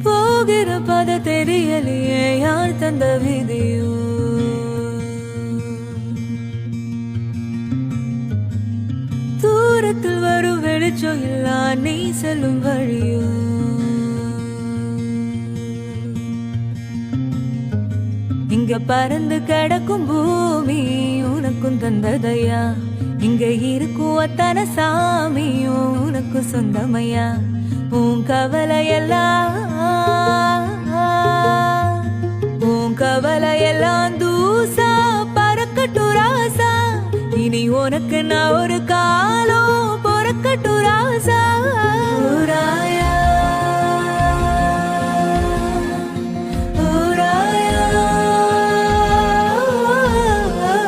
போகிற பத தெரியலையே யார் தந்த விதியோ, தூரத்தில் வரும் வெளிச்சம் இல்லா நீ செல்லும் வழியோ, இங்க பறந்து கிடக்கும் பூமி உனக்கும் தந்ததையா, இங்க இருக்கும் அத்தனை சாமியும் உனக்கு சொந்தமையா. உன் கவலையெல்லாம் தூசா பறக்கட்டும் ராசா, இனி உனக்கு நான் ஒரு